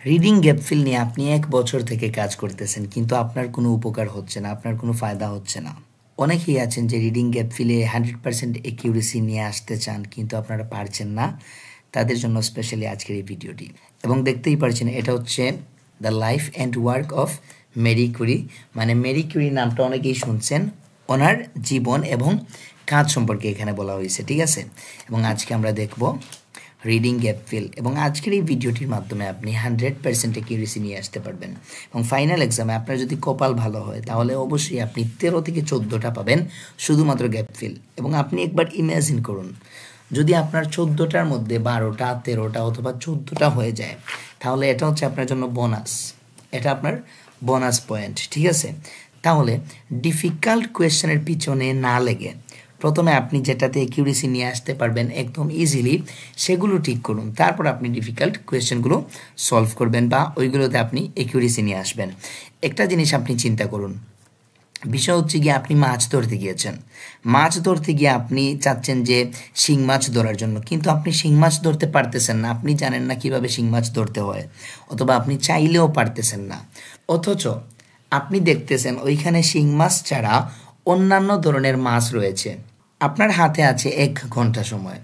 Reading gap fill নিয়ে আপনি ১ বছর থেকে কাজ করতেছেন কিন্তু আপনার কোনো উপকার হচ্ছে না, আপনার কোনো ফায়দা হচ্ছে না। অনেকেই আছেন যে রিডিং গ্যাপ ফিলে 100% অ্যাকিউরেসি নিয়ে আসতে চান কিন্তু আপনারা পারছেন না। তাদের জন্য স্পেশালি আজকের এই ভিডিওটি। এবং দেখতেই পারছেন এটা হচ্ছে the life and work of Marie Curie. মানে মেরি ক্যুরি নামটা অনেকেই শুনছেন। ওনার জীবন এবং কাজ সম্পর্কে এখানে বলা হয়েছে, ঠিক আছে? এবং আজকে আমরা দেখব রিডিং গ্যাপ ফিল এবং আজকের এই ভিডিওটির মাধ্যমে আপনি 100% অ্যাকিউরেসি নিয়ে আসতে পারবেন। এবং ফাইনাল এক্সামে আপনার যদি কপাল ভালো হয় তাহলে অবশ্যই আপনি 13 থেকে 14টা পাবেন শুধুমাত্র গ্যাপ ফিল। এবং আপনি একবার ইমাজিন করুন, যদি আপনার 14টার মধ্যে 12টা 13টা অথবা 14টা হয়ে যায় তাহলে এটা হচ্ছে আপনার জন্য বোনাস, এটা আপনার বোনাস পয়েন্ট, ঠিক আছে? তাহলে ডিফিকাল্ট কোয়েশ্চেনের পিছনে না লেগে প্রথমে আপনি যেটাতে অ্যাকিউরেসি নিয়ে আসতে পারবেন একদম ইজিলি সেগুলো ঠিক করুন, তারপর আপনি ডিফিকাল্ট কোয়েশ্চেনগুলো সলভ করবেন বা ওইগুলোতে আপনি অ্যাকিউরেসি নিয়ে আসবেন। একটা জিনিস আপনি চিন্তা করুন, বিষয় হচ্ছে গিয়ে আপনি মাছ ধরতে গিয়েছেন, মাছ ধরতে গিয়ে আপনি চাচ্ছেন যে শিং মাছ ধরার জন্য, কিন্তু আপনি শিং মাছ ধরতে পারতেছেন না, আপনি জানেন না কিভাবে শিং মাছ ধরতে হয়, অথবা আপনি চাইলেও পারতেছেন না। অথচ আপনি দেখতেছেন ওইখানে শিং মাছ ছাড়া অন্যান্য ধরনের মাছ রয়েছে। আপনার হাতে আছে 1 ঘন্টা সময়,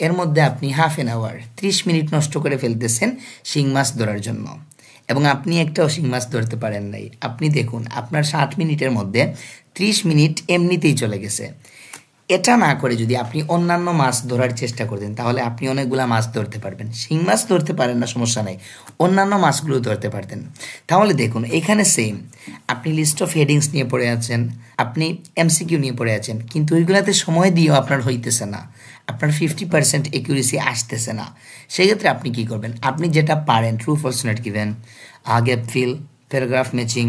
এর মধ্যে আপনি হাফ অ্যান আওয়ার 30 মিনিট নষ্ট করে ফেলতেছেন শিং মাছ ধরার জন্য এবং আপনি একটাও শিং মাছ ধরতে পারেন নাই। আপনি দেখুন আপনার 60 মিনিটের মধ্যে 30 মিনিট এমনিতেই চলে গেছে। এটা না করে যদি আপনি অন্যান্য মাছ ধরার চেষ্টা করতেন তাহলে আপনি অনেকগুলা মাছ ধরতে পারবেন। শিং মাছ ধরতে পারেন না, সমস্যা নেই, অন্যান্য মাছগুলো ধরতে পারতেন। তাহলে দেখুন এখানে সেম, আপনি লিস্ট অফ হেডিংস নিয়ে পড়ে আছেন, আপনি এমসিকিউ নিয়ে পড়ে আছেন, কিন্তু ওইগুলাতে সময় দিয়েও আপনার হইতেছে না, আপনার 50% অ্যাকিউরেসি আসতেছে না। সেক্ষেত্রে আপনি কি করবেন? আপনি যেটা পারেন, true false not given, gap fill, paragraph matching,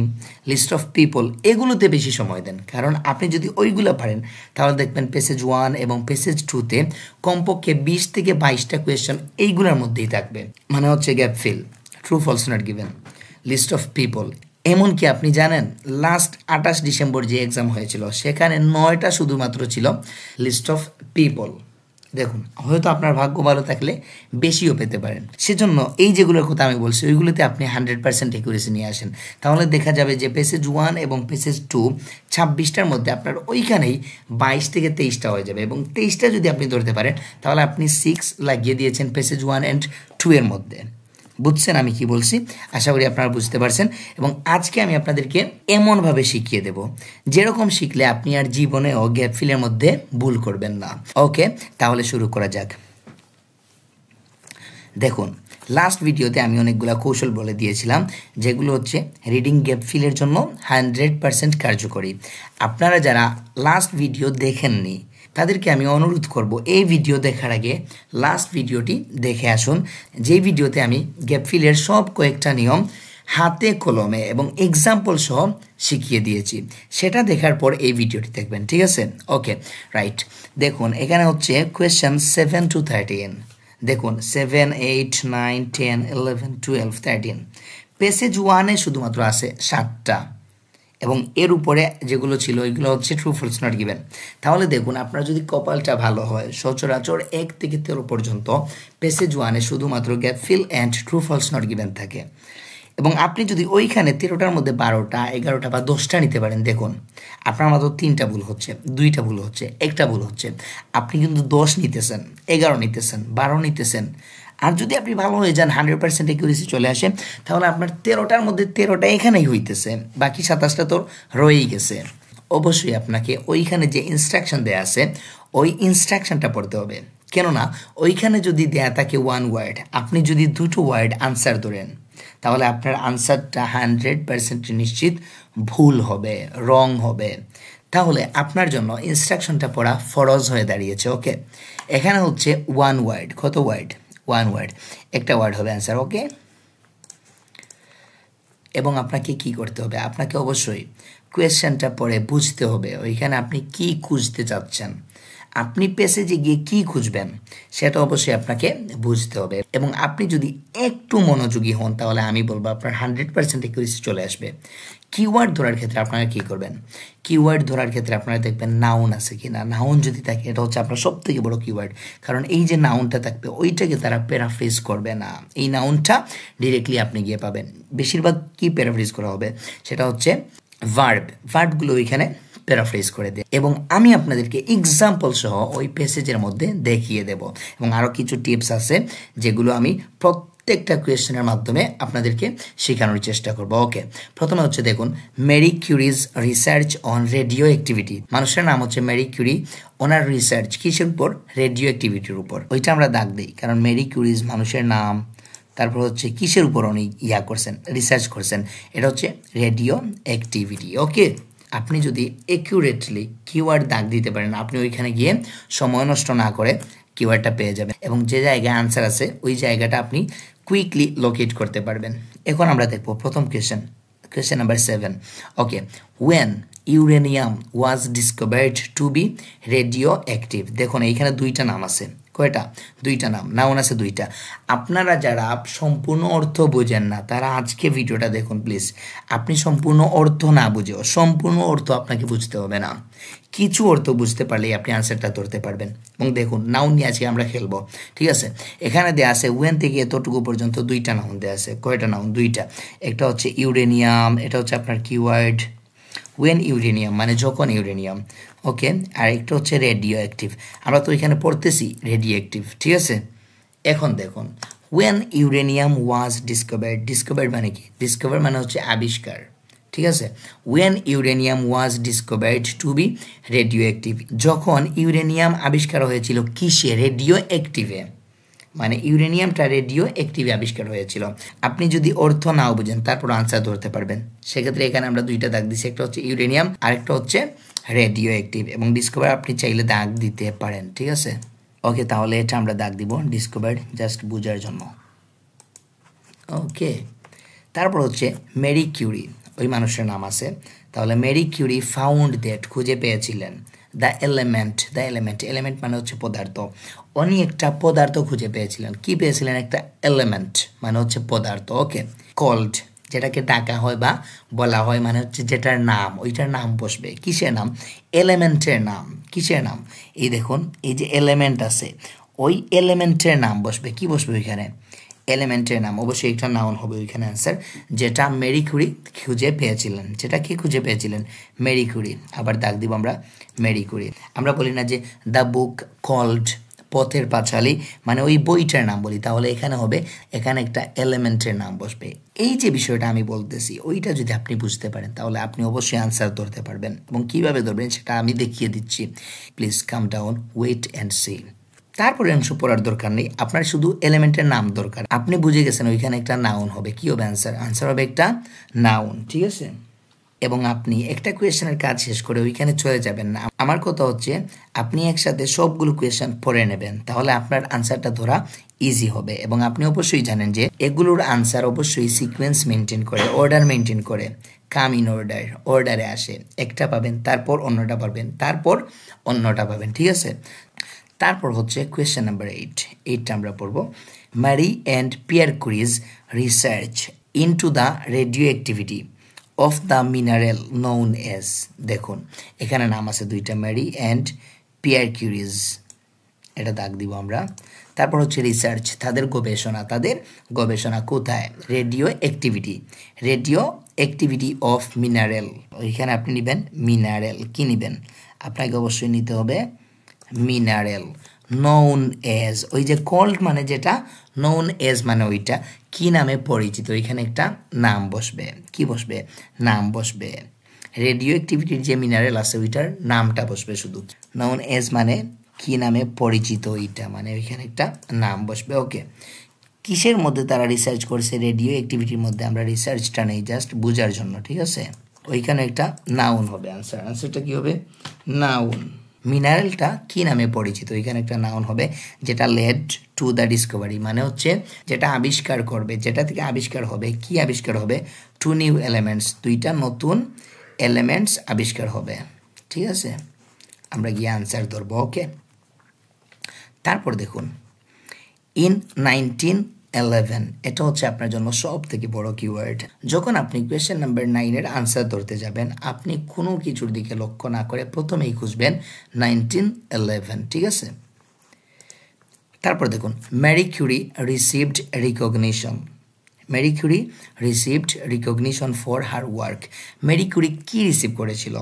list of people, এগুলোতে বেশি সময় দেন। কারণ আপনি যদি ওইগুলো পারেন তাহলে দেখবেন পেসেজ 1 এবং পেসেজ 2তে কমপক্ষে 20 থেকে 22টা কোয়েশ্চেন এইগুলোর মধ্যেই থাকবে। মানে হচ্ছে gap fill, true false not given, list of people. এমনকি আপনি জানেন লাস্ট 28 ডিসেম্বর যে এক্সাম হয়েছিল সেখানে 9টা শুধুমাত্র ছিল লিস্ট অফ পিপল। দেখুন হয়তো আপনার ভাগ্য ভালো থাকলে বেশিও পেতে পারেন। সেজন্য এই যেগুলোর কথা আমি বলছি ওইগুলোতে আপনি 100% অ্যাকুরেসি নিয়ে আসেন, তাহলে দেখা যাবে যে পেসেজ 1 এবং পেসেজ 2 26টার মধ্যে আপনার ওইখানেই 22 থেকে 23টা হয়ে যাবে। এবং 23টা যদি আপনি ধরতে পারেন তাহলে আপনি 6 লাগিয়ে দিয়েছেন পেসেজ 1 অ্যান্ড 2 এর মধ্যে। বুঝছেন আমি কি বলছি? আশা করি আপনারা বুঝতে পারছেন। এবং আজকে আমি আপনাদেরকে এমনভাবে শিখিয়ে দেব যেরকম শিখলে আপনি আর জীবনেও গ্যাপ ফিলের মধ্যে ভুল করবেন না। ওকে, তাহলে শুরু করা যাক। দেখুন লাস্ট ভিডিওতে আমি অনেকগুলো কৌশল বলে দিয়েছিলাম যেগুলো হচ্ছে রিডিং গ্যাপ ফিলের জন্য 100% কার্যকরী। আপনারা যারা লাস্ট ভিডিও দেখেননি তাদেরকে আমি অনুরোধ করব এই ভিডিও দেখার আগে লাস্ট ভিডিওটি দেখে আসুন, যেই ভিডিওতে আমি গ্যাপ ফিলের সব কয়েকটা নিয়ম হাতে কলমে এবং এক্সাম্পল সহ শিখিয়ে দিয়েছি। সেটা দেখার পর এই ভিডিওটি দেখবেন, ঠিক আছে? Okay right. দেখুন এখানে হচ্ছে কোয়েশ্চেন 7 to 13। দেখুন 7, 8, 9, 10, 11, 12, 13। পেসেজ 1-এ শুধুমাত্র আছে 7টা এবং এর উপরে যেগুলো ছিল ওইগুলো হচ্ছে ট্রু ফলস নট গিভেন। তাহলে দেখুন আপনার যদি কপালটা ভালো হয় সচরাচর 1 থেকে 13 পর্যন্ত পেসেজ 1-এ শুধুমাত্র gap fill and true false not given থাকে। এবং আপনি যদি ওইখানে 13টার মধ্যে 12টা 11টা বা 10টা নিতে পারেন, দেখুন আপনার মাত্র 3টা ভুল হচ্ছে, 2টা ভুল হচ্ছে, একটা ভুল হচ্ছে। আপনি কিন্তু 10 নিতেছেন, 11 নিতেছেন, 12 নিতেছেন। আর যদি আপনি ভালো হয়ে যান 100% অ্যাকুরেসি চলে আসে তাহলে আপনার 13টার মধ্যে 13টা এখানেই হইতেছে, বাকি 27টা তো রয়েই গেছে। অবশ্যই আপনাকে ওইখানে যে ইনস্ট্রাকশন দেয়া আছে ওই ইনস্ট্রাকশনটা পড়তে হবে। কেননা ওইখানে যদি দেয়া থাকে 1 ওয়ার্ড, আপনি যদি 2টো ওয়ার্ড আনসার ধরেন তাহলে আপনার আনসারটা 100% নিশ্চিত ভুল হবে, রং হবে। তাহলে আপনার জন্য ইনস্ট্রাকশনটা পড়া ফরজ হয়ে দাঁড়িয়েছে। ওকে, এখানে হচ্ছে 1 ওয়ার্ড, কত ওয়ার্ড? 1 ওয়ার্ড, একটা ওয়ার্ড হবে অ্যান্সার। ওকে, এবং আপনাকে কি করতে হবে? আপনাকে অবশ্যই কোয়েশ্চেনটা পড়ে বুঝতে হবে ওইখানে আপনি কি খুঁজতে চাচ্ছেন। আপনি প্যাসেজে গিয়ে কি খুঁজবেন সেটা অবশ্যই আপনাকে বুঝতে হবে, এবং আপনি যদি একটু মনোযোগী হন তাহলে আমি বলবো আপনার 100% অ্যাকুরেসি চলে আসবে। কিওয়ার্ড ধরার ক্ষেত্রে আপনারা কী করবেন? কিওয়ার্ড ধরার ক্ষেত্রে আপনারা দেখবেন নাউন আছে কি না। নাউন যদি থাকে এটা হচ্ছে আপনার সব থেকে বড় কিওয়ার্ড, কারণ এই যে নাউনটা থাকবে ওইটাকে তারা প্যারাফ্রেজ করবে না, এই নাউনটা ডিরেক্টলি আপনি গিয়ে পাবেন। বেশিরভাগ কি প্যারাফ্রেজ করা হবে সেটা হচ্ছে ভার্বগুলো ওইখানে প্যারাফ্রেজ করে দেয়, এবং আমি আপনাদেরকে এক্সাম্পল সহ ওই প্যাসেজের মধ্যে দেখিয়ে দেব, এবং আরও কিছু টিপস আছে যেগুলো আমি প্রত্যেকটা কোয়েশ্চেনের মাধ্যমে আপনাদেরকে শেখানোর চেষ্টা করব। ওকে, প্রথমে হচ্ছে দেখুন, Marie Curies research on radioactivity. মানুষের নাম হচ্ছে মেরি কিউরি, ওনার রিসার্চ কিসের উপর? রেডিও অ্যাক্টিভিটির উপর। ওইটা আমরা দাগ দিই, কারণ মেরি কিউরিজ মানুষের নাম, তারপর হচ্ছে কিসের উপর উনি করছেন, রিসার্চ করছেন, এটা হচ্ছে রেডিও অ্যাক্টিভিটি। ওকে, আপনি যদি একিউরেটলি কিওয়ার্ড দাগ দিতে পারেন, আপনি ওইখানে গিয়ে সময় নষ্ট না করে কিওয়ার্ডটা পেয়ে যাবেন, এবং যে জায়গায় আনসার আছে ওই জায়গাটা আপনি কুইকলি লোকেট করতে পারবেন। এখন আমরা দেখব প্রথম question number 7। Okay, when uranium was discovered to be radioactive. দেখুন এইখানে দুইটা নাম আছে, কয়টা? দুইটা নাউন আছে দুইটা। আপনারা যারা সম্পূর্ণ অর্থ বোঝেন না তারা আজকে ভিডিওটা দেখুন প্লিজ। আপনি সম্পূর্ণ অর্থ না বুঝেও, সম্পূর্ণ অর্থ আপনাকে বুঝতে হবে না, কিছু অর্থ বুঝতে পারলেই আপনি আনসারটা ধরতে পারবেন। এবং দেখুন নাউন নিয়ে আজকে আমরা খেলবো, ঠিক আছে? এখানে দেওয়া আছে ওয়েন থেকে এতটুকু পর্যন্ত দুইটা নাউন দেওয়া আছে। কয়টা নাউন? দুইটা। একটা হচ্ছে ইউরেনিয়াম, এটা হচ্ছে আপনার কিওয়ার্ড, ওয়েন ইউরেনিয়াম মানে যখন ইউরেনিয়াম। ওকে, আর একটা হচ্ছে রেডিও অ্যাক্টিভ, আমরা তো এখানে পড়তেছি রেডিও অ্যাক্টিভ, ঠিক আছে? এখন দেখুন, ওয়েন ইউরেনিয়াম ওয়াজ ডিসকভার্ড মানে কি? ডিসকভার মানে হচ্ছে আবিষ্কার, ঠিক আছে? When uranium was discovered to be radioactive, যখন ইউরেনিয়াম আবিষ্কার হয়েছিল কিসে? রেডিও অ্যাক্টিভে, মানে ইউরেনিয়ামটা রেডিও অ্যাক্টিভে আবিষ্কার হয়েছিল। আপনি যদি অর্থ নাও বুঝেন তারপর আনসার ধরতে পারবেন। সেক্ষেত্রে এখানে আমরা দুইটা দাগ দিচ্ছি, একটা হচ্ছে ইউরেনিয়াম আর একটা হচ্ছে রেডিও অ্যাক্টিভ, এবং ডিসকভার আপনি চাইলে দাগ দিতে পারেন, ঠিক আছে? ওকে, তাহলে এটা আমরা দাগ দিব ডিসকভার্ড, জাস্ট বোঝার জন্য। ওকে, তারপর হচ্ছে মেরি কিউরি, ওই মানুষের নাম আছে। তাহলে মেরি কিউরি ফাউন্ড দ্যাট, খুঁজে পেয়েছিলেন, দ্য এলিমেন্ট মানে হচ্ছে পদার্থ। উনি একটা পদার্থ খুঁজে পেয়েছিলেন। কি পেয়েছিলেন? একটা এলিমেন্ট মানে হচ্ছে পদার্থ। ওকে, কল্ড যেটাকে ডাকা হয় বা বলা হয় মানে হচ্ছে যেটার নাম, ওইটার নাম বসবে। কিসের নাম? এলিমেন্টের নাম। কিসের নাম? এই দেখুন, এই যে এলিমেন্ট আছে ওই এলিমেন্টের নাম বসবে। কি বসবে ওইখানে? এলিমেন্টের নাম। অবশ্যই একটা নাউন হবে ওইখানে অ্যান্সার, যেটা মেরি কিউরি খুঁজে পেয়েছিলেন। যেটা কি খুঁজে পেয়েছিলেন? Marie Curie. আবার দাগ দিব আমরা মেরি কিউরি। আমরা বলি না যে the book called, Pather Panchali, মানে ওই বইটার নাম বলি, তাহলে এখানে হবে, এখানে একটা এলিমেন্টের নাম বসবে। এই যে বিষয়টা আমি বলতেছি ওইটা যদি আপনি বুঝতে পারেন তাহলে আপনি অবশ্যই আনসার ধরতে পারবেন, এবং কিভাবে ধরবেন সেটা আমি দেখিয়ে দিচ্ছি। Please calm down, wait and see. তারপরে অংশ পড়ার দরকার নেই, আপনার শুধু এলিমেন্টের নাম দরকার। আপনি বুঝে গেছেন ওইখানে একটা নাউন হবে। কি হবে আনসার হবে একটা নাউন, ঠিক আছে? এবং আপনি একটা কোয়েশ্চেনের কাজ শেষ করে ওইখানে চলে যাবেন না। আমার কথা হচ্ছে আপনি একসাথে সবগুলো কোয়েশ্চেন পড়ে নেবেন, তাহলে আপনার আনসারটা ধরা ইজি হবে। এবং আপনি অবশ্যই জানেন যে এগুলোর আনসার অবশ্যই সিকোয়েন্স মেনটেন করে, অর্ডার মেনটেন করে, কাম ইন অর্ডারে আসে। একটা পাবেন, তারপর অন্যটা পাবেন, তারপর অন্যটা পাবেন, ঠিক আছে? তারপর হচ্ছে কোয়েশ্চেন নাম্বার 8টা আমরা পড়ব। Marie and Pierre Curies research into the radioactivity of the mineral known as. দেখুন এখানে নাম আছে দুইটা, ম্যারি অ্যান্ড পিয়ার কিউরিজ, এটা দাগ দিব আমরা। তারপর হচ্ছে রিসার্চ, তাদের গবেষণা কোথায়? রেডিও অ্যাক্টিভিটি অফ মিনারেল, ওইখানে আপনি নেবেন মিনারেল। কি নেবেন? আপনাকে অবশ্যই নিতে হবে মিনারেল। নোন এজ, ওই যে কল্ড মানে যেটা, নোন এজ মানে ওইটা কি নামে পরিচিত, ওইখানে একটা নাম বসবে। কি বসবে? নাম বসবে। রেডিও অ্যাক্টিভিটির যে মিনারেল আছে ওইটার নামটা বসবে শুধু। নোন এজ মানে কি নামে পরিচিত ওইটা, মানে ওইখানে একটা নাম বসবে। ওকে, কিসের মধ্যে তারা রিসার্চ করছে? রেডিও অ্যাক্টিভিটির মধ্যে। আমরা রিসার্চটা নেই জাস্ট বোঝার জন্য, ঠিক আছে? ওইখানে একটা নাউন হবে আনসারটা কি হবে? নাউন। মিনারেলটা কি নামে পরিচিত? এখানে একটা নাউন হবে, যেটা লেড টু দ্য ডিসকভারি, মানে হচ্ছে যেটা আবিষ্কার করবে, যেটা থেকে আবিষ্কার হবে। কি আবিষ্কার হবে? টু নিউ এলিমেন্টস, দুইটা নতুন এলিমেন্টস আবিষ্কার হবে, ঠিক আছে? আমরা গিয়ে আনসার ধরবো। ওকে, তারপর দেখুন ইন 1911, এটা হচ্ছে আপনার জন্য সব থেকে বড় কিওয়ার্ড। যখন আপনি কোয়েশ্চেন নাম্বার 9-এর আনসার ধরতে যাবেন, আপনি কোনো কিছুর দিকে লক্ষ্য না করে প্রথমেই খুঁজবেন 1911, ঠিক আছে? তারপর দেখুন Marie Curie received recognition. Marie Curie received recognition for her work. Marie Curie কী রিসিভ করেছিল?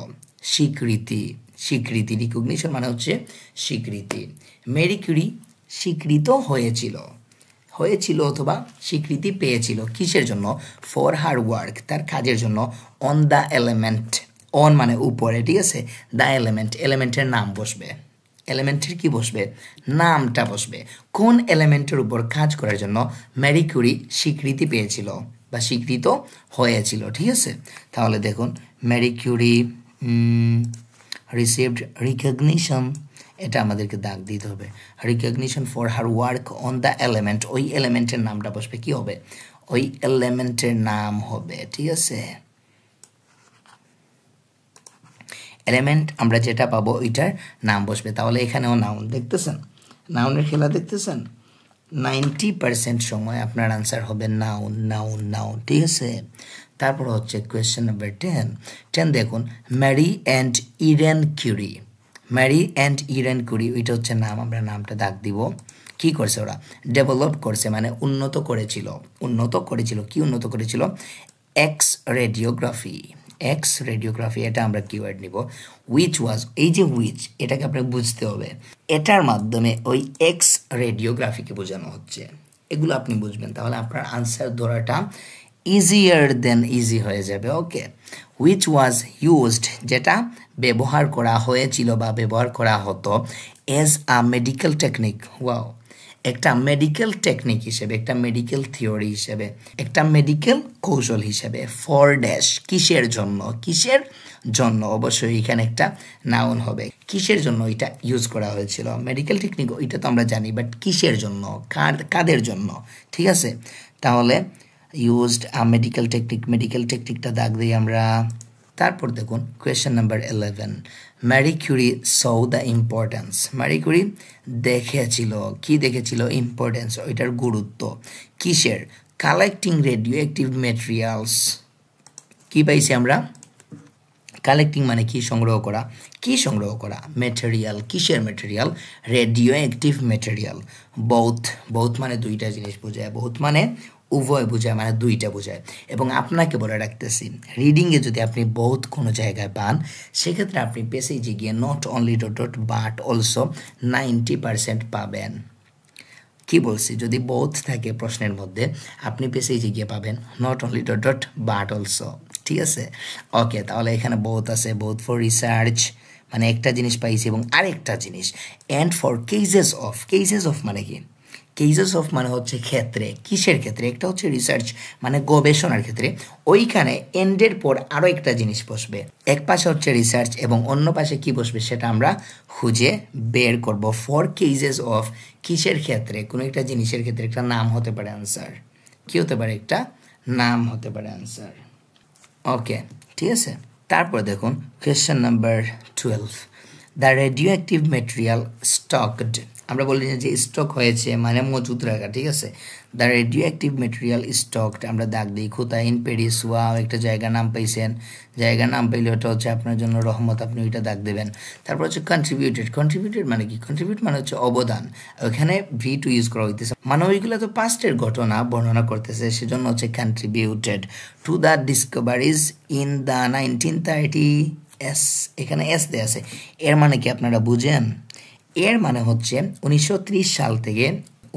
স্বীকৃতি। স্বীকৃতি, রিকগনিশন মানে হচ্ছে স্বীকৃতি। ম্যারি কিউরি স্বীকৃত হয়েছিল অথবা স্বীকৃতি পেয়েছিল কিসের জন্য? ফর হার ওয়ার্ক, তার কাজের জন্য। অন দ্য এলিমেন্ট, অন মানে উপরে, ঠিক আছে? দ্য এলিমেন্ট, এলিমেন্টের নাম বসবে। এলিমেন্টের কি বসবে? নামটা বসবে। কোন এলিমেন্টের উপর কাজ করার জন্য ম্যারি কিউরি স্বীকৃতি পেয়েছিল বা স্বীকৃত হয়েছিল, ঠিক আছে? তাহলে দেখুন ম্যারি কিউরি রিসিভড রিকগনিশন, এটা আমাদেরকে দাগ দিতে হবে। Recognition for her work on the element, ওই এলিমেন্টের নামটা বসবে, কি হবে? ওই এলিমেন্টের নাম হবে, ঠিক আছে? এলিমেন্ট আমরা যেটা পাবো ওইটার নাম বসবে। তাহলে এখানেও নাউন দেখতেছেন, নাউনের খেলা দেখতেছেন। 90% সময় আপনার আনসার হবে নাউন, নাউন, নাউন, ঠিক আছে? তারপর হচ্ছে কোয়েশ্চেন নাম্বার 10 দেখুন Marie and Irene Curie. Marie and Irene Curie, ওইটা হচ্ছে নাম, আমরা নামটা দাগ দিব। কি করছে ওরা? ডেভেলপ করছে মানে উন্নত করেছিল। কি উন্নত করেছিল? X radiography. এক্স রেডিওগ্রাফি, এটা আমরা কিওয়ার্ড নিব। উইচ ওয়াজ, এই যে উইচ, এটাকে আপনাকে বুঝতে হবে। এটার মাধ্যমে ওই এক্স রেডিওগ্রাফিকে বোঝানো হচ্ছে। এগুলো আপনি বুঝবেন, তাহলে আপনার আনসার ধরাটা ইজিয়ার দেন ইজি হয়ে যাবে। ওকে, উইচ ওয়াজ ইউজড, যেটা ব্যবহার করা হয়েছিল বা ব্যবহার করা হতো। As a medical technique, wow, একটা মেডিকেল টেকনিক হিসেবে, একটা মেডিকেল থিওরি হিসেবে, একটা মেডিকেল কৌশল হিসেবে। ফর ড্যাশ, কিসের জন্য? কিসের জন্য? অবশ্যই এখানে একটা নাউন হবে। কিসের জন্য এটা ইউজ করা হয়েছিল? মেডিকেল টেকনিক ওইটা তো আমরা জানি, বাট কিসের জন্য, কাদের জন্য, ঠিক আছে? তাহলে ইউজড আ মেডিকেল টেকনিক, মেডিকেল টেকনিকটা দাগ দিই আমরা। তারপর দেখুন কোয়েশ্চেন নাম্বার 11, ম্যারি কিউরি সৌ দ্য ইম্পর্টেন্স। ম্যারি কিউরি দেখেছিল, কি দেখেছিল? ইম্পর্টেন্স, ওইটার গুরুত্ব। কিসের? Collecting radio active materials. কি পাইছি আমরা? কালেক্টিং মানে কি? সংগ্রহ করা। কি সংগ্রহ করা? ম্যাটেরিয়াল। কিসের material? Radioactive material. Both মানে দুইটা জিনিস বোঝায়, বৌথ মানে উভয় বোঝায়, মানে দুইটা বোঝায়। এবং আপনাকে বলে রাখতেছি, রিডিংয়ে যদি আপনি বহুত কোনো জায়গায় পান, সেক্ষেত্রে আপনি পেসেজে গিয়ে not only dot but also 90% পাবেন। কি বলছি? যদি বহুত থাকে প্রশ্নের মধ্যে, আপনি পেসেজে গিয়ে পাবেন not only dot but also, ঠিক আছে? ওকে, তাহলে এখানে বহুত আছে, বহুত ফর রিসার্চ মানে একটা জিনিস পাইছি, এবং আরেকটা জিনিস অ্যান্ড ফর কেসেস অফ মানে কি? কেসেস অফ মানে হচ্ছে ক্ষেত্রে। কিসের ক্ষেত্রে? একটা হচ্ছে রিসার্চ মানে গবেষণার ক্ষেত্রে। ওইখানে এন্ডের পর আরও একটা জিনিস বসবে। এক পাশে হচ্ছে রিসার্চ এবং অন্য পাশে কি বসবে সেটা আমরা খুঁজে বের করব। ফর কেসেস অফ, কিসের ক্ষেত্রে? কোনো একটা জিনিসের ক্ষেত্রে একটা নাম হতে পারে আনসার। কি হতে পারে? একটা নাম হতে পারে আনসার। ওকে, ঠিক আছে? তারপর দেখুন question number 12, the radioactive material stocked. আমরা বলি যে স্টক হয়েছে মানে মজুত রাখা, ঠিক আছে? The radioactive material stocked, আমরা দাগ দিই কোথায়? In Paris. ওয়াও, একটা জায়গার নাম পাইছেন। জায়গার নাম পাইলে ওটা হচ্ছে আপনার জন্য রহমত, আপনি ওইটা দাগ দেবেন। তারপর হচ্ছে কন্ট্রিবিউটেড মানে কি? কন্ট্রিবিউট মানে হচ্ছে অবদান। ওখানে V2 ইউজ করা হইতেছে, মানে ওইগুলো তো পাস্টের ঘটনা বর্ণনা করতেছে, সেজন্য হচ্ছে contributed to the discoveries in the 1930s। এখানে এস দেয়া আছে, এর মানে কি আপনারা বুঝেন? এর মানে হচ্ছে 1930 সাল থেকে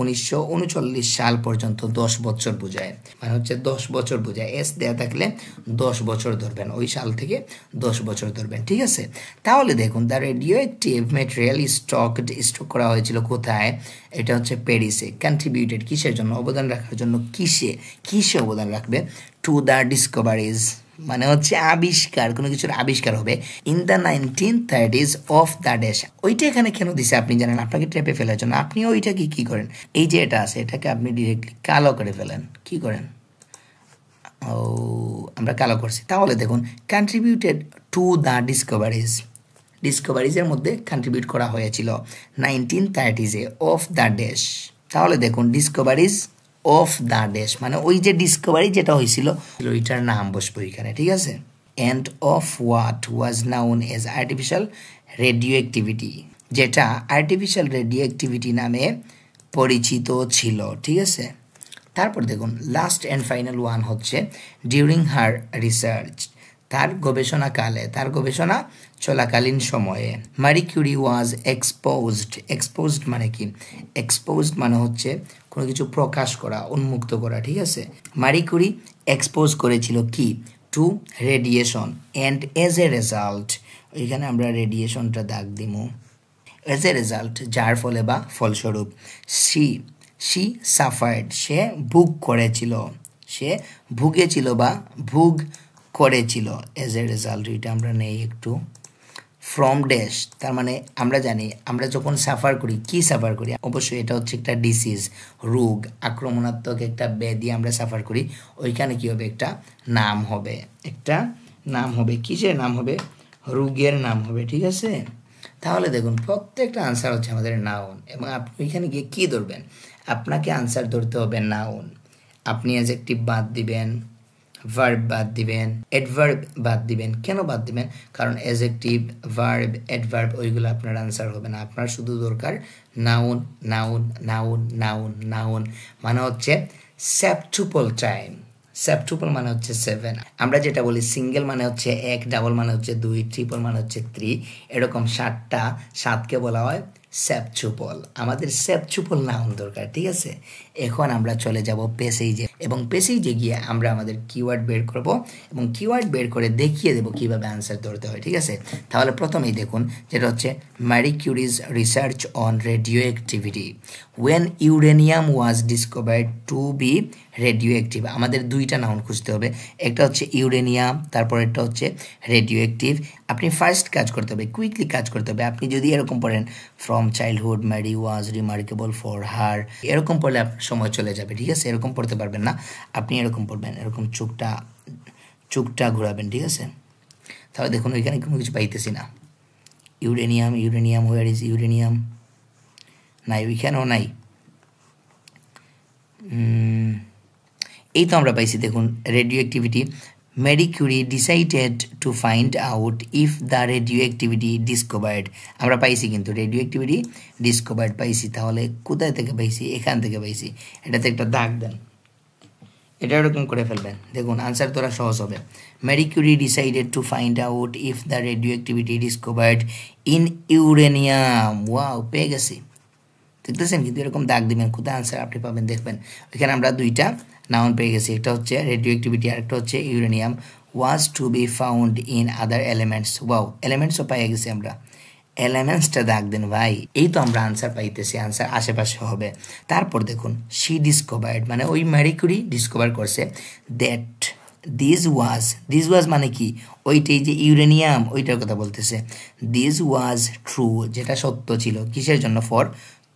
1939 সাল পর্যন্ত 10 বছর বোঝায়, মানে হচ্ছে 10 বছর বোঝায়। এস দেয়া থাকলে 10 বছর ধরবেন, ওই সাল থেকে 10 বছর ধরবেন, ঠিক আছে? তাহলে দেখুন the radioactive material stock করা হয়েছিল কোথায়? এটা হচ্ছে প্যারিসে। কন্ট্রিবিউটেড কিসের জন্য? অবদান রাখার জন্য। কিসে অবদান রাখবে? টু দ্য ডিসকভারিজ মানে হচ্ছে আবিষ্কার, কোনো কিছুর আবিষ্কার হবে। In the 1930s of the dash, ওইটা এখানে কেন দিছে আপনি জানেন? আপনাকে ট্র্যাপে ফেলার জন্য। আপনি ওইটাকে কি করেন? এই যে এটা আছে, এটাকে আপনি ডিরেক্টলি কালো করে ফেলেন। কি করেন? আমরা কালো করছি। তাহলে দেখুন কন্ট্রিবিউটেড টু দ্য ডিসকভারিজ, ডিসকভারিজের মধ্যে কন্ট্রিবিউট করা হয়েছিল 1930s অফ দ্য ড্যাশ। তাহলে দেখুন ডিসকভারিজ অফ দ্য ড্যাশ মানে ওই যে ডিসকভারি যেটা হয়েছিল ওইটার নাম বসবে ওইখানে, ঠিক আছে। And of what was known as artificial radioactivity, যেটা আর্টিফিশিয়াল রেডিও অ্যাক্টিভিটি নামে পরিচিত ছিল, ঠিক আছে। তারপর দেখুন লাস্ট অ্যান্ড ফাইনাল ওয়ান হচ্ছে ডিউরিং হার রিসার্চ, তার গবেষণাকালে, তার গবেষণা চলাকালীন সময়ে মারি কিউরি ওয়াজ এক্সপোজড মানে কি? এক্সপোজড মানে হচ্ছে কোনো কিছু প্রকাশ করা, উন্মুক্ত করা, ঠিক আছে। মারি কিউরি এক্সপোজ করেছিল কি? To radiation and as a result, ওইখানে আমরা রেডিয়েশনটা দাগ দিব, এজ এ রেজাল্ট যার ফলে বা ফলস্বরূপ, সি সাফার্ড সে ভোগ করেছিল, সে ভুগেছিল বা ভোগ করেছিল, এজ এ রেজাল্ট এটা আমরা নেই একটু ফ্রম ড্যাশ, তার মানে আমরা জানি আমরা যখন সাফার করি, কি সাফার করি? অবশ্যই এটা হচ্ছে একটা ডিসিজ, রোগ, আক্রমণাত্মক একটা ব্যাধি আমরা সাফার করি, ওইখানে কি হবে? একটা নাম হবে, একটা নাম হবে, কিসের নাম হবে? রোগের নাম হবে, ঠিক আছে। তাহলে দেখুন প্রত্যেকটা আনসার হচ্ছে আমাদের নাউন, এবং আপনি ওইখানে গিয়ে কী ধরবেন? আপনাকে আনসার ধরতে হবে নাউন, আপনি অ্যাডজেক্টিভ বাদ দিবেন, ভার্ব বাদ দিবেন, অ্যাডভার্ব বাদ দিবেন। কেন বাদ দিবেন? কারণ অ্যাডজেক্টিভ, ভার্ব, অ্যাডভার্ব ওইগুলো আপনার আনসার হবে না, আপনার শুধু দরকার noun. Noun noun noun noun মানে হচ্ছে সেপ্টুপল টাইম, সেপ্টুপল মানে হচ্ছে 7, আমরা যেটা বলি সিঙ্গেল মানে হচ্ছে 1, ডাবল মানে হচ্ছে 2, ট্রিপল মানে হচ্ছে 3, এরকম 7কে বলা হয় সেপ্টুপল। আমাদের সেপ্টুপল নাউন দরকার, ঠিক আছে। এখন আমরা চলে যাব প্যাসেজে, এবং প্যাসেজে গিয়ে আমরা আমাদের কিওয়ার্ড বের করব এবং কিওয়ার্ড বের করে দেখিয়ে দেব কিভাবে আনসার ধরতে হয়, ঠিক আছে। তাহলে প্রথমেই দেখুন যেটা হচ্ছে Marie Curies research on radioactivity when uranium was discovered to be radioactive. আমাদের দুইটা নাউন খুঁজতে হবে, একটা হচ্ছে ইউরেনিয়াম, তারপর একটা হচ্ছে রেডিও অ্যাক্টিভ। আপনি ফার্স্ট কাজ করতে হবে, কুইকলি কাজ করতে হবে। আপনি যদি এরকম পড়েন from childhood Marie was remarkable for her, এরকম পড়লে আপনার সময় চলে যাবে, ঠিক আছে। এরকম পড়তে পারবেন না, আপনি এরকম পড়বেন, এরকম চোখটা ঘোরাবেন, ঠিক আছে। তাহলে দেখুন ওইখানে কোনো কিছু পাইতেছি না। Uranium where is uranium? নাই, ওইখানেও নাই। এই তো আমরা পাইছি, দেখুন radio activity. Marie Curie decided to find out if the radioactivity discovered, আমরা পাইছি কিন্তু রেডিও অ্যাক্টিভিটি ডিসকভার্ড পাইছি। তাহলে কোথায় থেকে পাইছি? এখান থেকে পাইছি। এটাতে একটা দাগ দেন, এটা এরকম করে ফেলবেন, দেখুন আনসার তোরা সহজ হবে। Marie Curie decided to find out if the radioactivity discovered in uranium, wow পেয়ে গেছি, দেখতেছেন। কিন্তু এরকম দাগ দিবেন, কোথায় আনসার আপনি পাবেন দেখবেন। ওইখানে আমরা দুইটা নাউন পেয়ে গেছি, একটা হচ্ছে রেডিও অ্যাক্টিভিটি আর একটা হচ্ছে uranium. Was to be found in other elements, wow এলিমেন্টসও পাই গেছি আমরা, এলিমেন্টসটা দাগ দেন ভাই। এই তো আমরা আনসার পাইতেছি, আনসার আশেপাশে হবে। তারপর দেখুন শি ডিসকভার্ড মানে ওই ম্যারি কিউরি ডিসকভার করছে দ্যাট দিস ওয়াজ মানে কি? ওইটাই যে ইউরেনিয়াম ওইটার কথা বলতেছে। দিস ওয়াজ ট্রু, যেটা সত্য ছিল, কিসের জন্য? For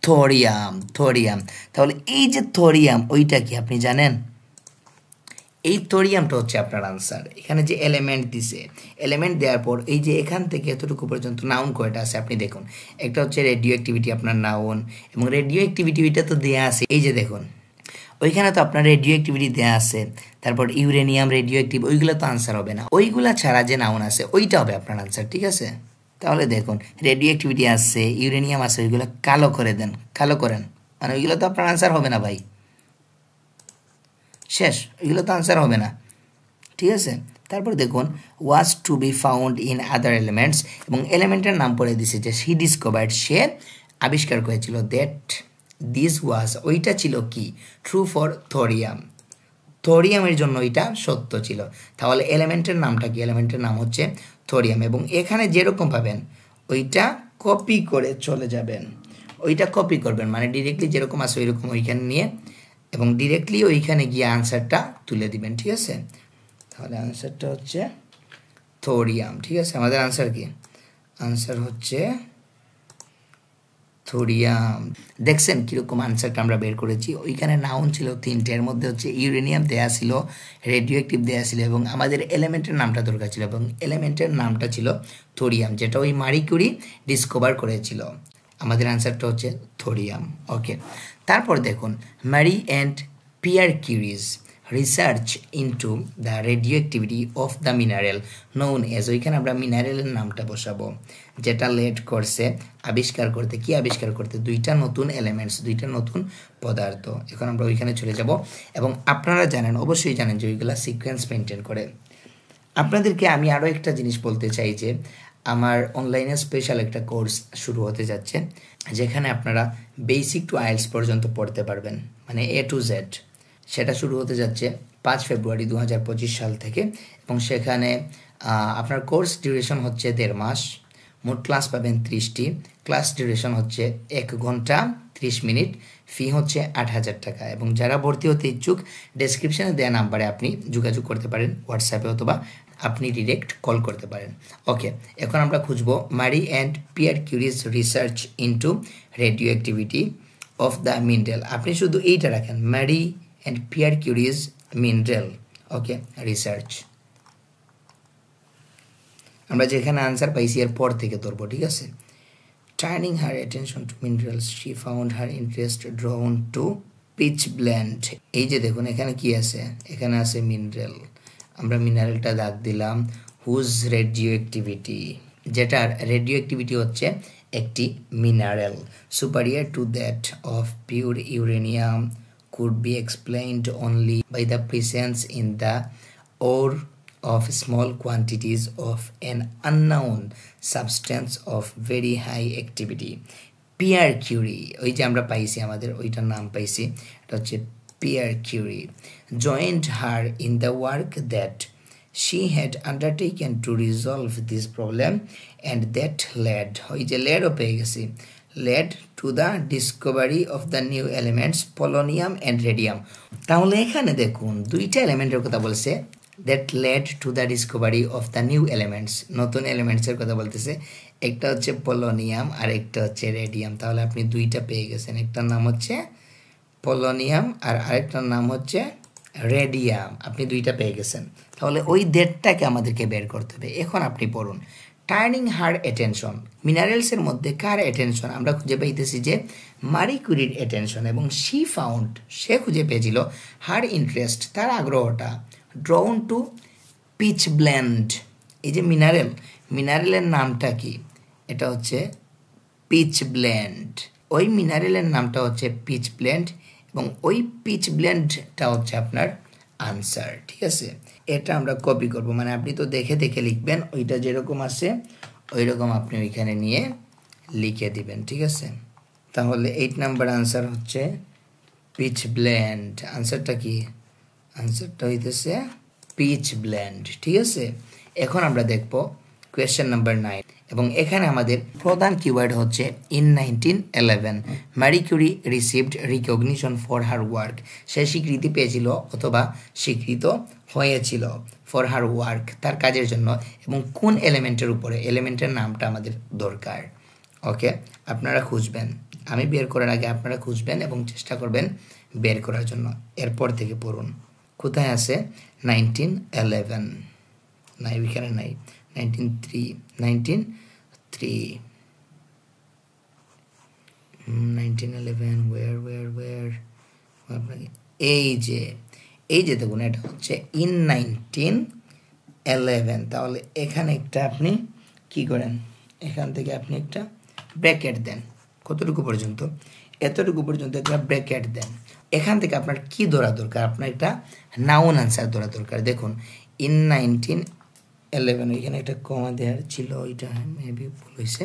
thorium. তাহলে এই যে থোরিয়াম ওইটা কি আপনি জানেন? এই থোরিয়ামটা হচ্ছে আপনার আনসার। এখানে যে এলিমেন্ট দিছে, এলিমেন্ট দেওয়ার পর এই যে এখান থেকে এতটুকু পর্যন্ত নাউন কয়টা আছে আপনি দেখুন। একটা হচ্ছে রেডিও অ্যাক্টিভিটি আপনার নাউন, এবং রেডিও অ্যাক্টিভিটি ওইটা তো দেওয়া আছে, এই যে দেখুন ওইখানে তো আপনার রেডিও অ্যাক্টিভিটি দেওয়া আছে। তারপর ইউরেনিয়াম রেডিও অ্যাক্টিভ ওইগুলো তো আনসার হবে না, ওইগুলা ছাড়া যে নাউন আছে ওইটা হবে আপনার আনসার, ঠিক আছে। তাহলে দেখুন রেডিও অ্যাক্টিভিটি আছে, ইউরেনিয়াম আছে, ওইগুলো কালো করে দেন, কালো করেন, মানে ওইগুলো তো আপনার আনসার হবে না ভাই, শেষ, ওইগুলো তো আনসার হবে না, ঠিক আছে। তারপর দেখুন was to be found in other elements, এবং এলিমেন্টের নাম পড়ে দিছে যে সি ডিসকভার্ড, সে আবিষ্কার করেছিল দ্যাট দিস ওয়াজ ওইটা ছিল কি? ট্রু ফর থোরিয়ামের জন্য ওইটা সত্য ছিল। তাহলে এলিমেন্টের নামটা কি? এলিমেন্টের নাম হচ্ছে থোরিয়াম, এবং এখানে যেরকম পাবেন ওইটা কপি করে চলে যাবেন, ওইটা কপি করবেন, মানে ডিরেক্টলি যেরকম আছে ওইরকম ওইখানে নিয়ে এবং ডিরেক্টলি ওইখানে গিয়ে আনসারটা তুলে দিবেন, ঠিক আছে। তাহলে আনসারটা হচ্ছে থোরিয়াম, ঠিক আছে। আমাদের আনসার কি? আনসার হচ্ছে থোরিয়াম। দেখছেন কীরকম আনসারটা আমরা বের করেছি? ওইখানে নাউন ছিল 3টে, এর মধ্যে হচ্ছে ইউরেনিয়াম দেয়া ছিল, রেডিও অ্যাক্টিভ দেয়া ছিল এবং আমাদের এলিমেন্টের নামটা দরকার ছিল এবং এলিমেন্টের নামটা ছিল থোরিয়াম, যেটা ওই মারি কিউরি ডিসকভার করেছিল। আমাদের আনসারটা হচ্ছে থোরিয়াম। ওকে, তারপর দেখুন Marie and Pierre Curies research into the radioactivity of the mineral known as, ওইখানে আমরা মিনারেলের নামটা বসাবো যেটা লেট করছে আবিষ্কার করতে। কি আবিষ্কার করতে? 2টা নতুন এলিমেন্টস, 2টা নতুন পদার্থ। এখন আমরা ওইখানে চলে যাব এবং আপনারা জানেন, অবশ্যই জানেন যে ওইগুলা সিকোয়েন্স মেনটেন করে। আপনাদেরকে আমি আরও একটা জিনিস বলতে চাই যে আমার অনলাইনে স্পেশাল একটা কোর্স শুরু হতে যাচ্ছে, যেখানে আপনারা বেসিক টু আইএলটিএস পর্যন্ত পড়তে পারবেন, মানে A to Z। সেটা শুরু হতে যাচ্ছে 5 ফেব্রুয়ারি 2025 সাল থেকে এবং সেখানে আপনার কোর্স ডিউরেশন হচ্ছে 1.5 মাস। মোট ক্লাস পাবেন 30টি। ক্লাস ডিউরেশন হচ্ছে 1 ঘন্টা 30 মিনিট। ফি হচ্ছে 8,000 টাকা এবং যারা ভর্তি হতে ইচ্ছুক ডেসক্রিপশনে দেওয়া নাম্বারে আপনি যোগাযোগ করতে পারেন, হোয়াটসঅ্যাপে অথবা আপনি ডিরেক্ট কল করতে পারেন। ওকে, এখন আমরা খুঁজবো Marie and Pierre Curies research into radioactivity of the mineral. আপনি শুধু এইটা রাখেন, Marie and Pierre Curies mineral. Okay, research. আমরা যেখানে আনসার পাইছি এর পর থেকে ধরবো, ঠিক আছে? Turning her attention to minerals she found her interest drawn to pitchblende. এই যে দেখুন এখানে কি আছে, এখানে আছে মিনারেল। আমরা মিনারেলটা দাগ দিলাম হুজ রেডিও অ্যাক্টিভিটি, যেটার রেডিও অ্যাক্টিভিটি হচ্ছে একটি mineral superior to that of pure uranium could be explained only by the presence in the ore of small quantities of an unknown substance of very high activity. Pierre Curie, ওই যে আমরা পাইছি আমাদের ওইটার নাম পাইছি, এটা হচ্ছে Pierre Curie, joined her in the work that she had undertaken to resolve this problem and that led, ওই যে লেডও পেয়ে গেছি, led to the discovery of the new elements polonium and radium। তাহলে এখানে দেখুন 2টা এলিমেন্টের কথা বলছে, that led to the discovery of the new elements, নতুন এলিমেন্টসের কথা বলতেছে। একটা হচ্ছে পোলোনিয়াম আর একটা হচ্ছে রেডিয়াম। তাহলে আপনি 2টা পেয়ে গেছেন, একটার নাম হচ্ছে পোলোনিয়াম আর আরেকটার নাম হচ্ছে রেডিয়াম। আপনি 2টা পেয়ে গেছেন। তাহলে ওই ডেটটাকে আমাদেরকে বের করতে হবে। এখন আপনি পড়ুন টার্নিং হার অ্যাটেনশন, মিনারেলসের মধ্যে কার অ্যাটেনশন? আমরা খুঁজে পাইতেছি যে মারি কুরির অ্যাটেনশন এবং শি ফাউন্ড, সে খুঁজে পেয়েছিল হার ইন্টারেস্ট, তার আগ্রহটা ড্রাউন টু পিচ ব্লেন্ড। এই যে মিনারেল, মিনারেলের নামটা কি? এটা হচ্ছে পিচ ব্লেন্ড। ওই মিনারেলের নামটা হচ্ছে পিচ ব্লেন্ড এবং ওই পিচ ব্লেন্ডটা হচ্ছে আপনার আনসার, ঠিক আছে? এটা আমরা কপি করব, মানে আপনি তো দেখে দেখে লিখবেন, ওইটা যেরকম আছে ওই রকম আপনি ওইখানে নিয়ে লিখে দিবেন, ঠিক আছে? তাহলে 8 নাম্বার আনসার হচ্ছে পিচ ব্লেন্ড। আনসারটা কি? আনসারটা হইতেছে পিচ ব্লেন্ড, ঠিক আছে? এখন আমরা দেখব কোয়েশ্চেন নাম্বার 9 এবং এখানে আমাদের প্রধান কিওয়ার্ড হচ্ছে in 1911 Marie Curie received recognition for her work. সে স্বীকৃতি পেয়েছিল অথবা স্বীকৃত হয়েছিল ফর হার ওয়ার্ক, তার কাজের জন্য। এবং কোন এলিমেন্টের উপরে? এলিমেন্টের নামটা আমাদের দরকার। ওকে, আপনারা খুঁজবেন, আমি বের করার আগে আপনারা খুঁজবেন এবং চেষ্টা করবেন বের করার জন্য। এরপর থেকে পড়ুন কোথায় আছে 1911, নাই এখানে নাই, 1911 where এই যে দেখুন এটা হচ্ছে ইন 1911। তাহলে এখানে একটা আপনি কি করেন, এখান থেকে আপনি একটা ব্র্যাকেট দেন। কতটুকু পর্যন্ত? এতটুকু পর্যন্ত একটা ব্র্যাকেট দেন। এখান থেকে আপনার কি ধরা দরকার? আপনার একটা নাউন আনসার ধরা দরকার। দেখুন ইন 1911, ওইখানে একটা কমা দেওয়ার ছিল, ওইটা মেবি ভুল হয়েছে।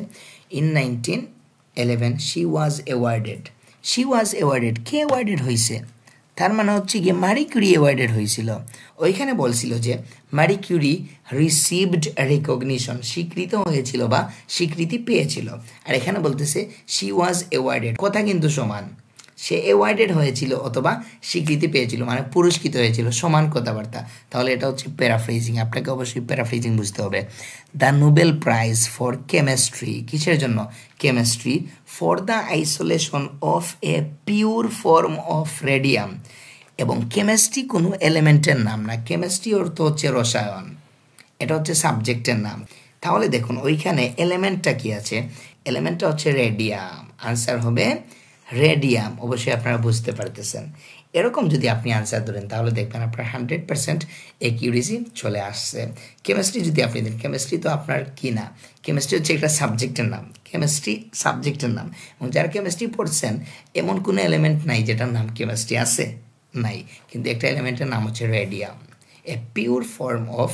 In 1911 she was awarded. K awarded হয়েছে? তার মানে হচ্ছে গিয়ে মারি কিউরি অ্যাওয়ার্ডেড হয়েছিল। ওইখানে বলছিল যে মারি কিউরি রিসিভড রিকগনিশন, স্বীকৃত হয়েছিল বা স্বীকৃতি পেয়েছিল। আর এখানে বলতেছে শি ওয়াজ অ্যাওয়ার্ডেড, কথা কিন্তু সমান। সে অ্যাওয়ার্ডেড হয়েছিল অথবা স্বীকৃতি পেয়েছিল, মানে পুরস্কৃত হয়েছিল, সমান কথাবার্তা। তাহলে এটা হচ্ছে প্যারাফ্রেজিং। আপনাকে অবশ্যই প্যারাফ্রেজিং বুঝতে হবে। The Nobel prize for chemistry, কিসের জন্য? Chemistry, for the isolation of a pure form of radium. এবং কেমিস্ট্রি কোনো এলিমেন্টের নাম না, কেমিস্ট্রি অর্থ হচ্ছে রসায়ন, এটা হচ্ছে সাবজেক্টের নাম। তাহলে দেখুন ওইখানে এলিমেন্টটা কি আছে? এলিমেন্টটা হচ্ছে রেডিয়াম। আনসার হবে রেডিয়াম। অবশ্যই আপনারা বুঝতে পারতেছেন। এরকম যদি আপনি আনসার ধরেন তাহলে দেখবেন আপনার 100% অ্যাকিউরেসি চলে আসছে। কেমিস্ট্রি যদি আপনি দেন, কেমিস্ট্রি তো আপনার কি না, কেমিস্ট্রি হচ্ছে একটা সাবজেক্টের নাম, কেমিস্ট্রি সাবজেক্টের নাম। এবং যারা কেমিস্ট্রি পড়ছেন এমন কোনো এলিমেন্ট নাই যেটার নাম কেমিস্ট্রি আছে, নাই। কিন্তু একটা এলিমেন্টের নাম হচ্ছে radium, a pure form of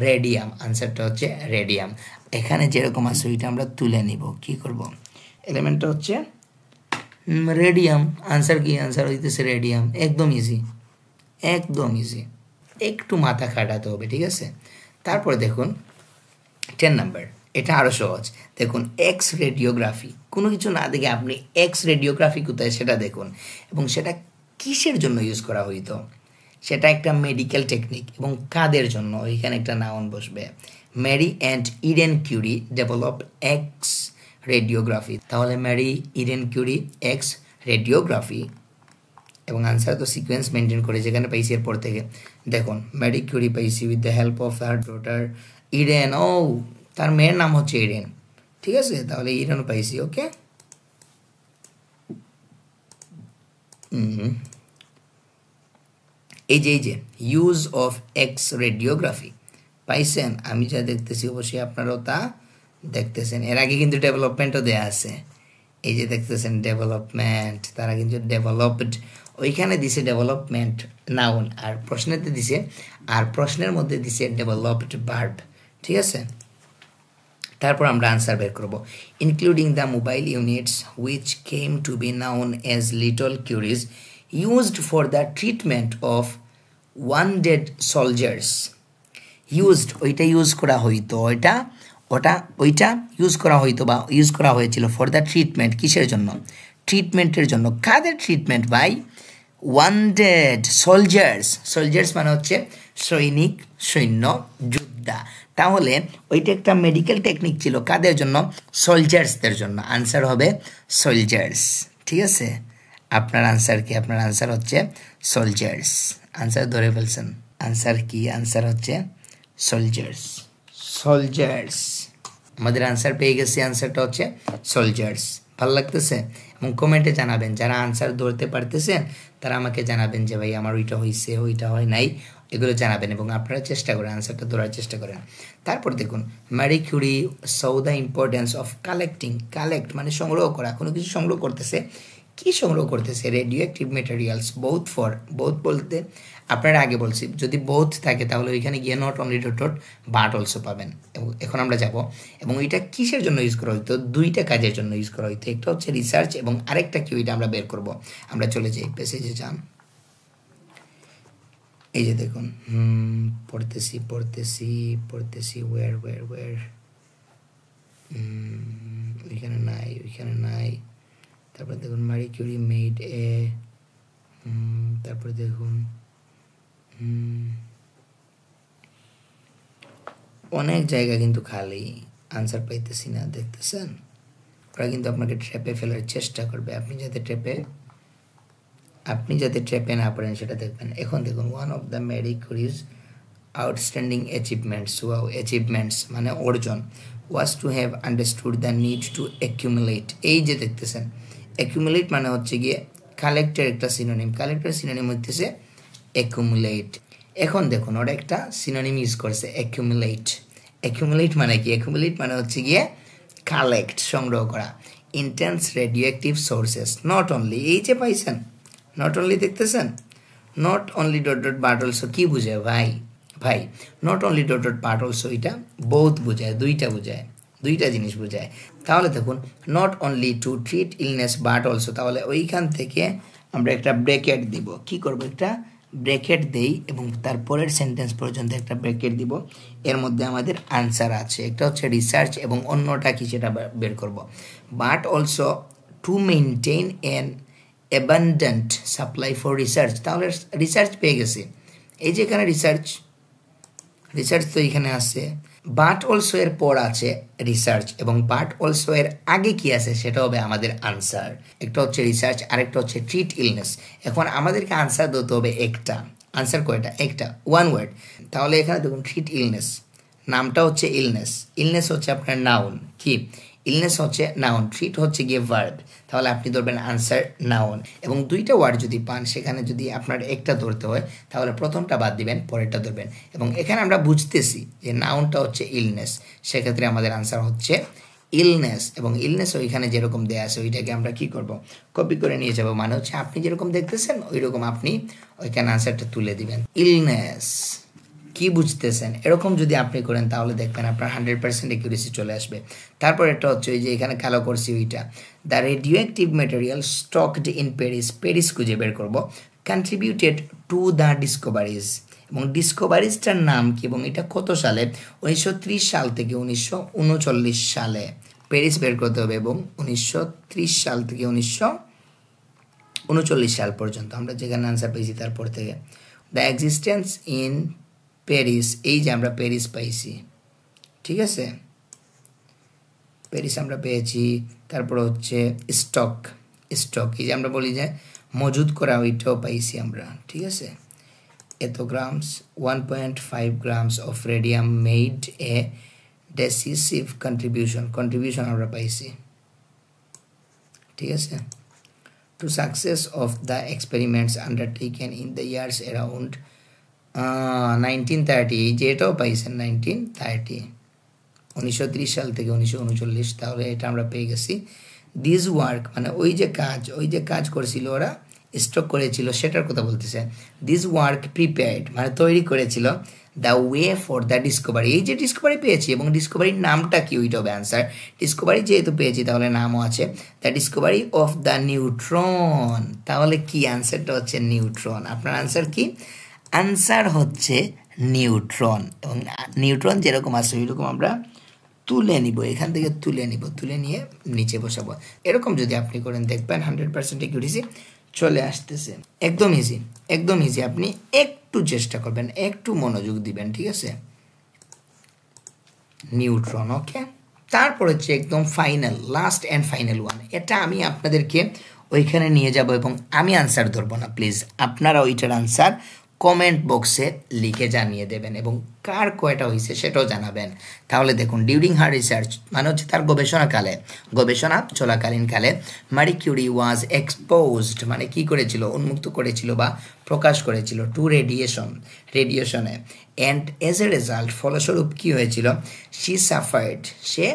radium. আনসারটা হচ্ছে রেডিয়াম। এখানে যেরকম আছে ওইটা আমরা তুলে নিব। কি করব? এলিমেন্টটা হচ্ছে রেডিয়াম। আনসার কি? আনসার হইতেছে রেডিয়াম। একদম ইজি, একদম ইজি, একটু মাথা খাটাতে হবে, ঠিক আছে? তারপরে দেখুন 10 নাম্বার, এটা আরও সহজ। দেখুন এক্স রেডিওগ্রাফি, কোনো কিছু না দেখে আপনি এক্স রেডিওগ্রাফি কোথায় সেটা দেখুন, এবং সেটা কিসের জন্য ইউজ করা হইতো? সেটা একটা মেডিকেল টেকনিক। এবং কাদের জন্য? ওইখানে একটা নাউন বসবে। Marie and Eden Curie develop X radiography. তাহলে Marie Eden Curie X radiography. এবং আনসার তো সিকোয়েন্স মেনটেন করে যেখানে পাইছি এরপর থেকে। দেখুন মেরি কিউরি পাইছি with the help of her daughter Eden. ও, তার মেয়ের নাম হচ্ছে ইডেন, ঠিক আছে? তাহলে ইডেন পাইছি। ওকে, এই যে ইউজ অফ এক্স রেডিওগ্রাফি পাইছেন? আমি যা দেখতেছি অবশ্যই আপনারাও তা দেখতেছেন। এর আগে কিন্তু ডেভেলপমেন্টও দেয়া আছে। এই যে দেখতেছেন ডেভেলপমেন্ট, তারা কিন্তু ডেভেলপড, ওইখানে দিছে ডেভেলপমেন্ট নাউন, আর প্রশ্নেতে দিছে, আর প্রশ্নের মধ্যে দিছে ডেভেলপড ভার্ব, ঠিক আছে? তারপর আমরা আনসার বের করব। Including the mobile units which came to be known as little Curies used for the treatment of wounded soldiers. Used, ওইটা ইউজ করা হইতো, ওইটা ইউজ করা হইতো বা ইউজ করা হয়েছিল ফর দ্য ট্রিটমেন্ট, কিসের জন্য? ট্রিটমেন্টের জন্য। কাদের ট্রিটমেন্ট ভাই? Wounded soldiers. সোলজার্স মানে হচ্ছে সৈনিক, সৈন্য, যোদ্ধা। তাহলে ওইটা একটা মেডিকেল টেকনিক ছিল কাদের জন্য? সোলজার্সদের জন্য। আনসার হবে সোলজার্স, ঠিক আছে? আপনার আনসার কি? আপনার আনসার হচ্ছে সোলজার্স। আনসার ধরে ফেলছেন। আনসার কি? আনসার হচ্ছে সোলজার্স। সোলজার্স, আমাদের আনসার পেয়ে গেছি। আনসারটা হচ্ছে সোলজার্স। ভালো লাগতেছে? এবং কমেন্টে জানাবেন, যারা আনসার ধরতে পারতেছেন তারা আমাকে জানাবেন যে ভাই আমার ওইটা হয়েছে, ওইটা হয় নাই, এগুলো জানাবেন। এবং আপনারা চেষ্টা করেন, আনসারটা ধরার চেষ্টা করেন। তারপর দেখুন Marie Curie so the importance of collecting. Collect মানে সংগ্রহ করা, কোনো কিছু সংগ্রহ করতেছে। কি সংগ্রহ করতেছে? Radio active materials both for, both বলতে আপনারা আগে বলছি যদি বোথ থাকে তাহলে ওইখানে গিয়ে not only dot but also পাবেন। এবং এখন আমরা যাব, এবং ওইটা কিসের জন্য ইউজ করা হইতো? দুইটা কাজের জন্য ইউজ করা হইতো। একটা হচ্ছে রিসার্চ এবং আরেকটা কি ওইটা আমরা বের করব। আমরা চলে যাই পেসেজে, যান। এই যে দেখুন পড়তেছি ওয়ার ওইখানে নাই। তারপর দেখুন মারি কিউরি মেড এ, তারপরে দেখুন অনেক জায়গা কিন্তু খালি, আনসার পাইতেছি না, দেখতেছেন? ওরা কিন্তু আপনাকে ট্র্যাপে ফেলার চেষ্টা করবে। আপনি যাতে ট্র্যাপে না পড়েন সেটা দেখবেন। এখন দেখুন one of the Marie Curie's outstanding achievements, wow achievements মানে অর্জন, was to have understood the need to accumulate. এই যে দেখতেছেন অ্যাকিউমুলেট মানে হচ্ছে গিয়ে কালেক্টের একটা সিনোনিম, কালেক্টের সিনোনিম হচ্ছে অ্যাকুমুলেট। এখন দেখুন ওরা একটা সিনোনিম ইউজ করছে অ্যাকুমুলেট। অ্যাকুমুলেট মানে কি? অ্যাকুমুলেট মানে হচ্ছে গিয়ে কালেক্ট, সংগ্রহ করা। Intense radioactive sources, not only, এই যে পাইছেন নট অনলি, দেখতেছেন? Not only dot but also কি বুঝায় ভাই? Not only dot but also এটা বোথ বোঝায়, দুইটা জিনিস বোঝায়। তাহলে দেখুন not only to treat illness but also, তাহলে ওইখান থেকে আমরা একটা ব্র্যাকেট দিব। কি করব? একটা ব্র্যাকেট দেই এবং তারপরের সেন্টেন্স পর্যন্ত একটা ব্র্যাকেট দিব। এর মধ্যে আমাদের আনসার আছে, একটা হচ্ছে রিসার্চ এবং অন্যটা কি সেটা বের করব। But also to maintain an abundant supply for research, তাহলে রিসার্চ পেয়ে গেছি। এই যে এখানে রিসার্চ তো এখানে আছে, বাট অলসো এর পর আছে রিসার্চ, এবং বাট অলসো এর আগে কি আছে সেটা হবে আমাদের আনসার। একটা হচ্ছে রিসার্চ, আরেকটা হচ্ছে ট্রিট ইলনেস। এখন আমাদেরকে আনসার দিতে হবে একটা, আনসার কয়টা? একটা, ওয়ান ওয়ার্ড। তাহলে এখানে দেখুন ট্রিট ইলনেস, নামটা হচ্ছে ইলনেস, ইলনেস হচ্ছে আপনার নাউন, কি ইলনেস হচ্ছে নাউন, ট্রিট হচ্ছে গিয়ে ভার্ব। তাহলে আপনি ধরবেন আনসার নাউন, এবং দুইটা ওয়ার্ড যদি পান সেখানে যদি আপনার একটা ধরতে হয় তাহলে প্রথমটা বাদ দিবেন, পরেরটা ধরবেন। এবং এখানে আমরা বুঝতেছি যে নাউনটা হচ্ছে ইলনেস, সেক্ষেত্রে আমাদের আনসার হচ্ছে ইলনেস, এবং ইলনেস ওইখানে যেরকম দেয়া আছে ওইটাকে আমরা কি করব, কপি করে নিয়ে যাব। মানে হচ্ছে আপনি যেরকম দেখতেছেন ওই রকম আপনি ওইখানে আনসারটা তুলে দিবেন, ইলনেস। কি বুঝতেছেন? এরকম যদি আপনি করেন তাহলে দেখবেন আপনার 100% একিউরেসি চলে আসবে। তারপর এটা হচ্ছে ওই যে এখানে কালো করছি ওইটা, the radioactive material stocked in Paris, Paris খুঁজে বের করব, কন্ট্রিবিউটেড টু দ্য ডিসকভারিজ, এবং ডিসকভারিজটার নাম কি এবং এটা কত সালে? 1930 সাল থেকে 1939 সালে প্যারিস বের করতে হবে, এবং 1930 সাল থেকে 1939 সাল পর্যন্ত আমরা যেখানে আনসার পেয়েছি তারপর থেকে। দ্য এক্সিস্টেন্স ইন প্যারিস, এই যে আমরা প্যারিস পাইছি, ঠিক আছে, প্যারিস আমরা পেয়েছি। তারপর হচ্ছে স্টক, এই যে আমরা বলি যে মজুদ করা, ওইটাও পাইছি আমরা, ঠিক আছে। এত grams, 1.5 grams of radium made a decisive contribution আমরা পাইছি, ঠিক আছে। To success of the experiments undertaken in the years around 1930, এই যে এটাও পাইছেন 1930, 1930 সাল থেকে 1939, তাহলে এটা আমরা পেয়ে গেছি। দিস ওয়ার্ক মানে ওই যে কাজ করেছিল ওরা, স্টক করেছিল সেটার কথা বলতেছে। দিস ওয়ার্ক প্রিপেয়ার্ড মানে তৈরি করেছিল the way for the Discovery, এই যে ডিসকভারি পেয়েছি এবং ডিসকভারির নামটা কি ওইটা হবে আনসার। ডিসকভারি যেহেতু পেয়েছি তাহলে নামও আছে, the Discovery of the neutron, তাহলে কি আনসারটা হচ্ছে নিউট্রন। আপনার আনসার কি? আনসার হচ্ছে নিউট্রন, এবং নিউট্রন যেরকম আছে ওইরকম আমরা তুলে নিব, এখান থেকে তুলে নিয়ে নিচে বসাবো। এরকম যদি আপনি করেন দেখবেন 100% একিউরেসি চলে আসতেছে। একদম ইজি, আপনি একটু চেষ্টা করবেন, একটু মনোযোগ দিবেন, ঠিক আছে। নিউট্রন, ওকে। তারপর হচ্ছে একদম final, last and final one, এটা আমি আপনাদেরকে ওইখানে নিয়ে যাব এবং আমি আনসার ধরবো না, প্লিজ আপনারা ওইটার আনসার কমেন্ট বক্সে লিখে জানিয়ে দেবেন এবং কার কয়টা হয়েছে সেটাও জানাবেন। তাহলে দেখুন, ডিউরিং হার রিসার্চ মানে হচ্ছে তার গবেষণা চলাকালীন কালে মারি কিউরি ওয়াজ এক্সপোজড মানে কি করেছিল? উন্মুক্ত করেছিল বা প্রকাশ করেছিল টু রেডিয়েশনে, অ্যান্ড এজ এ রেজাল্ট ফলস্বরূপ কি হয়েছিল? শি সাফার্ড সে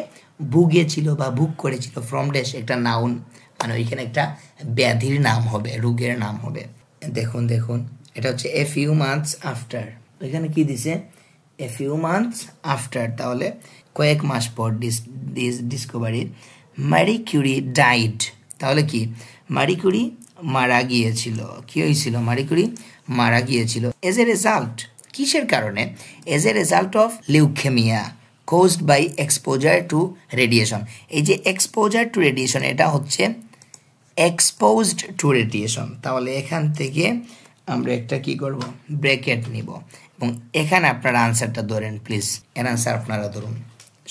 ভুগেছিল বা ভোগ করেছিল, ফ্রম ড্যাশ একটা নাউন মানে ওইখানে একটা ব্যাধির নাম হবে, রোগের নাম হবে। দেখুন এটা হচ্ছে এ ফিউ মান্থস আফটার, এখানে কি দিছে? এ ফিউ মান্থস আফটার, তাহলে কয়েক মাস পর ডিসকভারি মারি কিউরি ডাইড, তাহলে কি মারি কিউরি মারা গিয়েছিল। কি হয়েছিল? মারি কিউরি মারা গিয়েছিল এজ এ রেজাল্ট, কিসের কারণে? As a result of leukaemia caused by exposure to radiation. এই যে এক্সপোজার টু রেডিয়েশন এটা হচ্ছে এক্সপোজড টু রেডিয়েশন, তাহলে এখান থেকে আমরা একটা কি করব? ব্র্যাকেট নিব এবং এখানে আপনারা আনসারটা ধরেন প্লিজ, এর আনসার আপনারা ধরুন।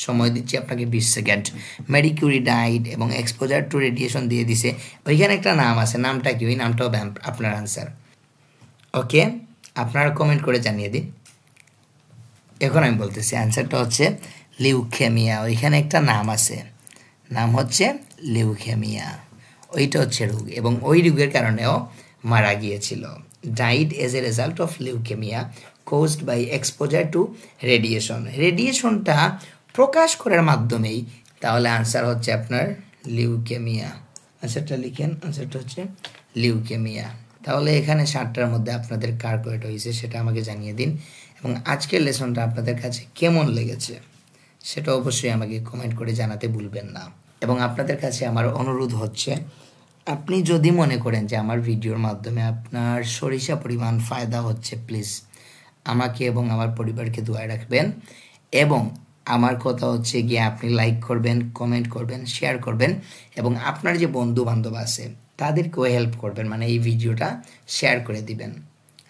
সময় দিচ্ছি আপনাকে 20 সেকেন্ড। ম্যারি কিউরি ডাইড এবং এক্সপোজার টু রেডিয়েশন দিয়ে দিছে, ওইখানে একটা নাম আছে, নামটা কি? ওই নামটাও আপনার আনসার, ওকে। আপনারা কমেন্ট করে জানিয়ে দিন। এখন আমি বলতেছি আনসারটা হচ্ছে লিউকেমিয়া, ওইখানে একটা নাম আছে, নাম হচ্ছে লিউকেমিয়া, ওইটা হচ্ছে রোগ এবং ওই রোগের কারণেও মারা গিয়েছিল। Died as a result of leukaemia caused by exposure to radiation, রেডিয়েশনটা প্রকাশ করার মাধ্যমেই, তাহলে আনসার হচ্ছে আপনার লিউকেমিয়া। আনসারটা লিখেন, আনসারটা হচ্ছে লিউকেমিয়া। তাহলে এখানে 7টার মধ্যে আপনাদের কার কয়টা হয়েছে সেটা আমাকে জানিয়ে দিন, এবং আজকের লেসনটা আপনাদের কাছে কেমন লেগেছে সেটা অবশ্যই আমাকে কমেন্ট করে জানাতে ভুলবেন না। এবং আপনাদের কাছে আমার অনুরোধ হচ্ছে, আপনি যদি মনে করেন যে আমার ভিডিওর মাধ্যমে আপনার সরিষা পরিমাণ ফায়দা হচ্ছে, প্লিজ আমাকে এবং আমার পরিবারকে দোয়ায় রাখবেন। এবং আমার কথা হচ্ছে গিয়ে আপনি লাইক করবেন, কমেন্ট করবেন, শেয়ার করবেন, এবং আপনার যে বন্ধু বান্ধব আছে তাদেরকেও হেল্প করবেন, মানে এই ভিডিওটা শেয়ার করে দিবেন।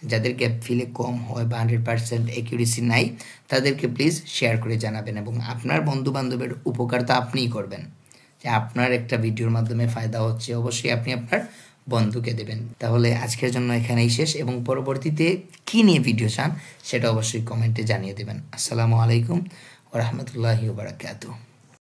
যাদের গ্যাপ ফিলে কম হয় বা 100% অ্যাকিউরেসি নাই, তাদেরকে প্লিজ শেয়ার করে জানাবেন, এবং আপনার বন্ধু-বান্ধবের উপকার তো আপনিই করবেন। যে আপনার একটা ভিডিওর মাধ্যমে ফায়দা হচ্ছে, অবশ্যই আপনি আপনার বন্ধুকে দেবেন। তাহলে আজকের জন্য এখানেই শেষ, এবং পরবর্তীতে কী নিয়ে ভিডিও চান সেটা অবশ্যই কমেন্টে জানিয়ে দেবেন। আসসালামু আলাইকুম ওয়া রাহমাতুল্লাহি ওয়া বারাকাতুহু।